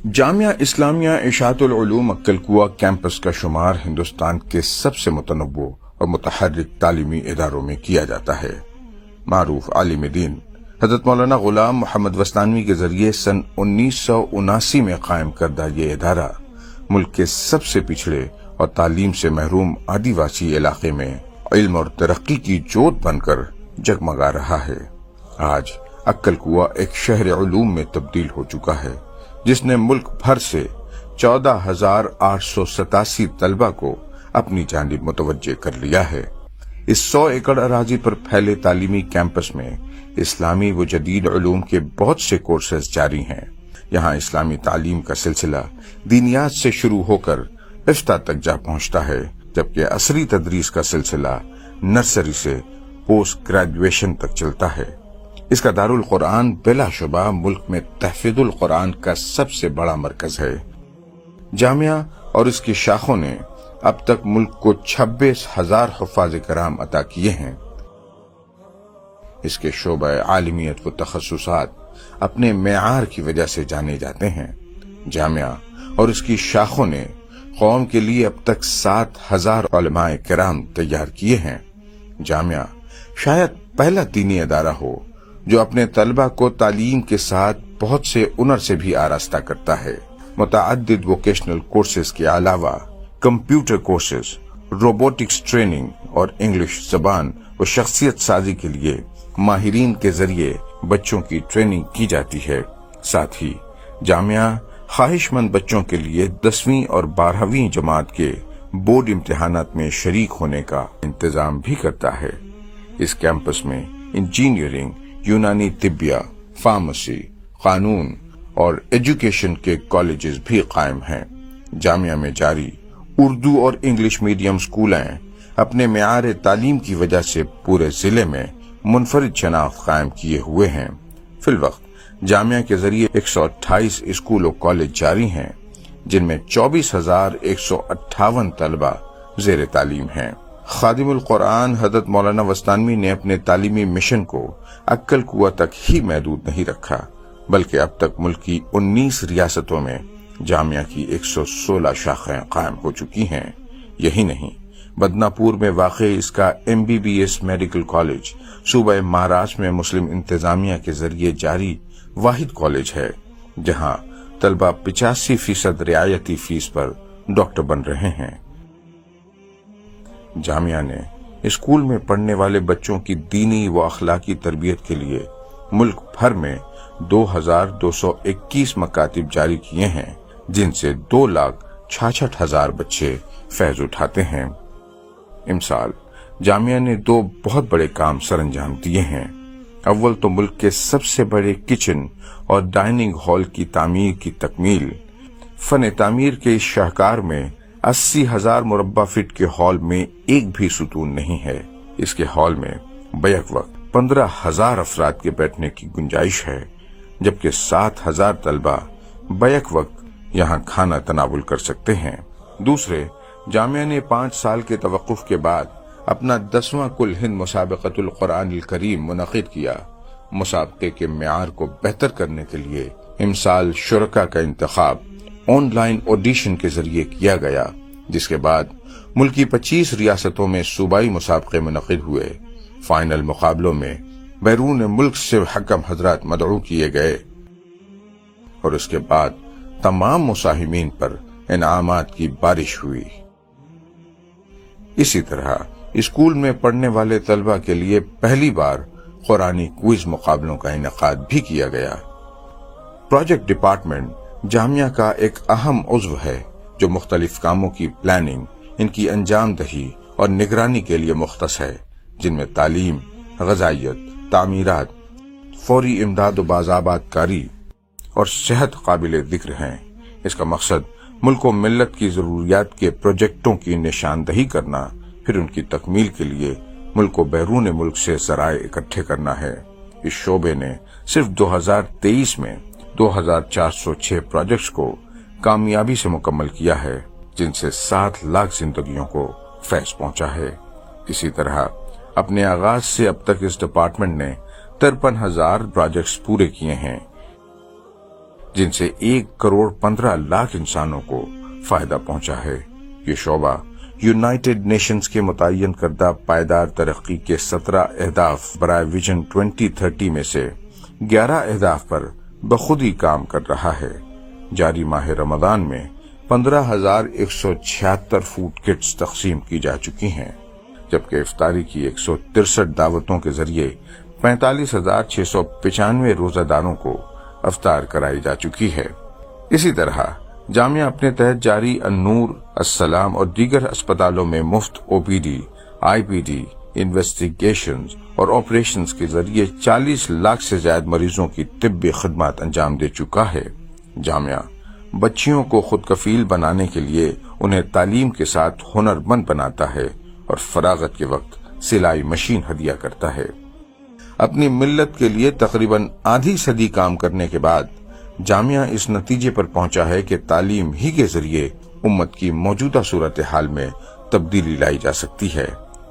جامعہ اسلامیہ اشاعت العلوم عکل کوہ کیمپس کا شمار ہندوستان کے سب سے متنوع اور متحرک تعلیمی اداروں میں کیا جاتا ہے۔ معروف عالم دین حضرت مولانا غلام محمد وستانوی کے ذریعے سن 1979 میں قائم کردہ یہ ادارہ ملک کے سب سے پچھڑے اور تعلیم سے محروم آدیواسی علاقے میں علم اور ترقی کی جوت بن کر جگمگا رہا ہے۔ آج عکل کوہ ایک شہر علوم میں تبدیل ہو چکا ہے، جس نے ملک بھر سے 14,887 طلبہ کو اپنی جانب متوجہ کر لیا ہے۔ اس 100 ایکڑ اراضی پر پھیلے تعلیمی کیمپس میں اسلامی و جدید علوم کے بہت سے کورسز جاری ہیں۔ یہاں اسلامی تعلیم کا سلسلہ دینیات سے شروع ہو کر افتاء تک جا پہنچتا ہے، جبکہ عصری تدریس کا سلسلہ نرسری سے پوسٹ گریجویشن تک چلتا ہے۔ اس کا دارالقرآن بلا شبہ ملک میں تحفظ القرآن کا سب سے بڑا مرکز ہے۔ جامعہ اور اس کی شاخوں نے اب تک ملک کو 26,000 حفاظ کرام عطا کیے ہیں۔ اس کے شعبہ عالمیت و تخصصات اپنے معیار کی وجہ سے جانے جاتے ہیں۔ جامعہ اور اس کی شاخوں نے قوم کے لیے اب تک 7,000 علماء کرام تیار کیے ہیں۔ جامعہ شاید پہلا دینی ادارہ ہو جو اپنے طلبہ کو تعلیم کے ساتھ بہت سے ہنر سے بھی آراستہ کرتا ہے۔ متعدد ووکیشنل کورسز کے علاوہ کمپیوٹر کورسز، روبوٹکس ٹریننگ اور انگلش زبان و شخصیت سازی کے لیے ماہرین کے ذریعے بچوں کی ٹریننگ کی جاتی ہے۔ ساتھ ہی جامعہ خواہش مند بچوں کے لیے 10ویں اور 12ویں جماعت کے بورڈ امتحانات میں شریک ہونے کا انتظام بھی کرتا ہے۔ اس کیمپس میں انجینئرنگ، یونانی طبیہ، فارمیسی، قانون اور ایجوکیشن کے کالجز بھی قائم ہیں۔ جامعہ میں جاری اردو اور انگلش میڈیم سکولیں اپنے معیار تعلیم کی وجہ سے پورے ضلع میں منفرد شناخت قائم کیے ہوئے ہیں۔ فی الوقت جامعہ کے ذریعے 128 اسکول و کالج جاری ہیں، جن میں 24,158 طلبہ زیر تعلیم ہیں۔ خادم القرآن حضرت مولانا وستانوی نے اپنے تعلیمی مشن کو عکل کوہ تک ہی محدود نہیں رکھا، بلکہ اب تک ملک کی 19 ریاستوں میں جامعہ کی 116 شاخیں قائم ہو چکی ہیں۔ یہی نہیں، بدناپور میں واقع اس کا MBBS میڈیکل کالج صوبہ مہاراشٹر میں مسلم انتظامیہ کے ذریعے جاری واحد کالج ہے، جہاں طلبہ 85% رعایتی فیس پر ڈاکٹر بن رہے ہیں۔ جامعہ نے اسکول میں پڑھنے والے بچوں کی دینی و اخلاقی تربیت کے لیے ملک بھر میں 2,221 مکاتب جاری کیے ہیں، جن سے 2,66,000 بچے فیض اٹھاتے ہیں۔ امسال جامعہ نے 2 بہت بڑے کام سر انجام دیے ہیں۔ اول تو ملک کے سب سے بڑے کچن اور ڈائننگ ہال کی تعمیر کی تکمیل۔ فن تعمیر کے اس شاہکار میں 80,000 مربع فٹ کے ہال میں ایک بھی ستون نہیں ہے۔ اس کے ہال میں بیک وقت 15,000 افراد کے بیٹھنے کی گنجائش ہے، جبکہ 7,000 طلبہ بیک وقت یہاں کھانا تناول کر سکتے ہیں۔ دوسرے، جامعہ نے 5 سال کے توقف کے بعد اپنا 10واں کل ہند مسابقۃ القرآن الکریم منعقد کیا۔ مسابقے کے معیار کو بہتر کرنے کے لیے امسال شرکاء کا انتخاب آن لائن آڈیشن کے ذریعے کیا گیا، جس کے بعد ملک کی 25 ریاستوں میں صوبائی مسابقے منعقد ہوئے۔ فائنل مقابلوں میں بیرون ملک سے حکم حضرات مدعو کیے گئے اور اس کے بعد تمام مساہمین پر انعامات کی بارش ہوئی۔ اسی طرح اسکول میں پڑھنے والے طلبہ کے لیے پہلی بار قرآنی کوئز مقابلوں کا انعقاد بھی کیا گیا۔ پروجیکٹ ڈپارٹمنٹ جامعہ کا ایک اہم عضو ہے جو مختلف کاموں کی پلاننگ، ان کی انجام دہی اور نگرانی کے لیے مختص ہے، جن میں تعلیم، غذائیت، تعمیرات، فوری امداد و بازآباد کاری اور صحت قابل ذکر ہیں۔ اس کا مقصد ملک و ملت کی ضروریات کے پروجیکٹوں کی نشاندہی کرنا، پھر ان کی تکمیل کے لیے ملک و بیرون ملک سے ذرائع اکٹھے کرنا ہے۔ اس شعبے نے صرف 2023 میں 2,406 پروجیکٹس کو کامیابی سے مکمل کیا ہے، جن سے 7 لاکھ زندگیوں کو فیض پہنچا ہے۔ اسی طرح اپنے آغاز سے اب تک اس ڈپارٹمنٹ نے 53,000 پروجیکٹس پورے کیے ہیں۔ جن سے 1,15,00,000 انسانوں کو فائدہ پہنچا ہے۔ یہ شعبہ یونائٹڈ نیشنز کے متعین کردہ پائیدار ترقی کے 17 اہداف برائے ویژن 2030 میں سے 11 اہداف پر بخود ہی کام کر رہا ہے۔ جاری ماہ رمضان میں 15,176 فوڈ کٹس تقسیم کی جا چکی ہیں، جبکہ افطاری کی 163 دعوتوں کے ذریعے 45,695 روزہ داروں کو افطار کرائی جا چکی ہے۔ اسی طرح جامعہ اپنے تحت جاری النور، السلام اور دیگر اسپتالوں میں مفت OPD، IPD، انویسٹیگیشنز اور آپریشنز کے ذریعے 40 لاکھ سے زائد مریضوں کی طبی خدمات انجام دے چکا ہے۔ جامعہ بچیوں کو خود کفیل بنانے کے لیے انہیں تعلیم کے ساتھ ہنرمند بناتا ہے اور فراغت کے وقت سلائی مشین ہدیہ کرتا ہے۔ اپنی ملت کے لیے تقریباً آدھی صدی کام کرنے کے بعد جامعہ اس نتیجے پر پہنچا ہے کہ تعلیم ہی کے ذریعے امت کی موجودہ صورتحال میں تبدیلی لائی جا سکتی ہے۔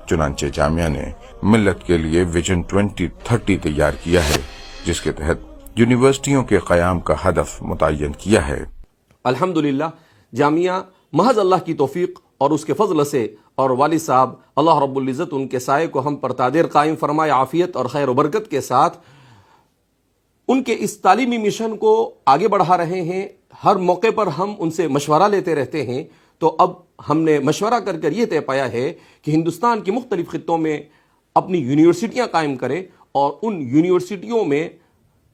چنانچہ جامعہ نے ملت کے لیے ویژن 2030 تیار کیا ہے، جس کے تحت یونیورسٹیوں کے قیام کا ہدف متعین کیا ہے۔ الحمدللہ جامعہ محض اللہ کی توفیق اور اس کے فضل سے اور والد صاحب اللہ رب العزت ان کے سائے کو ہم پر تادیر قائم فرمائے، عافیت اور خیر و برکت کے ساتھ ان کے اس تعلیمی مشن کو آگے بڑھا رہے ہیں۔ ہر موقع پر ہم ان سے مشورہ لیتے رہتے ہیں، تو اب ہم نے مشورہ کر یہ طے پایا ہے کہ ہندوستان کی مختلف خطوں میں اپنی یونیورسٹیاں قائم کریں اور ان یونیورسٹیوں میں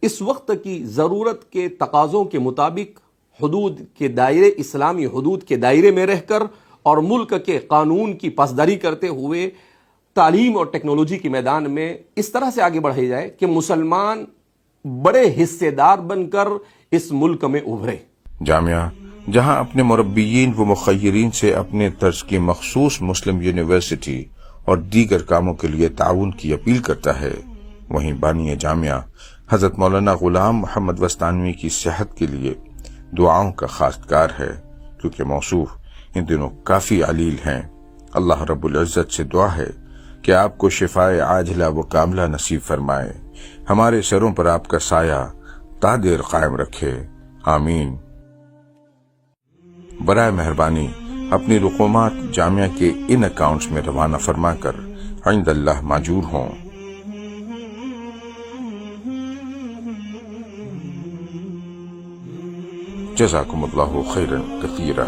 اس وقت کی ضرورت کے تقاضوں کے مطابق حدود کے دائرے، اسلامی حدود کے دائرے میں رہ کر اور ملک کے قانون کی پاسداری کرتے ہوئے تعلیم اور ٹیکنالوجی کے میدان میں اس طرح سے آگے بڑھے جائے کہ مسلمان بڑے حصے دار بن کر اس ملک میں ابھرے۔ جامعہ جہاں اپنے مربیین و مخیرین سے اپنے طرز کی مخصوص مسلم یونیورسٹی اور دیگر کاموں کے لیے تعاون کی اپیل کرتا ہے، وہیں بانی جامعہ حضرت مولانا غلام محمد وستانوی کی صحت کے لیے دعاؤں کا خواستگار ہے، کیونکہ موصوف ان دنوں کافی علیل ہیں۔ اللہ رب العزت سے دعا ہے کہ آپ کو شفائے عاجلہ و کاملہ نصیب فرمائے، ہمارے سروں پر آپ کا سایہ تا دیر قائم رکھے، آمین۔ برائے مہربانی اپنی رقومات جامعہ کے ان اکاؤنٹس میں روانہ فرما کر عند اللہ ماجور ہوں۔ جزاکم اللہ خیرا کثیرا۔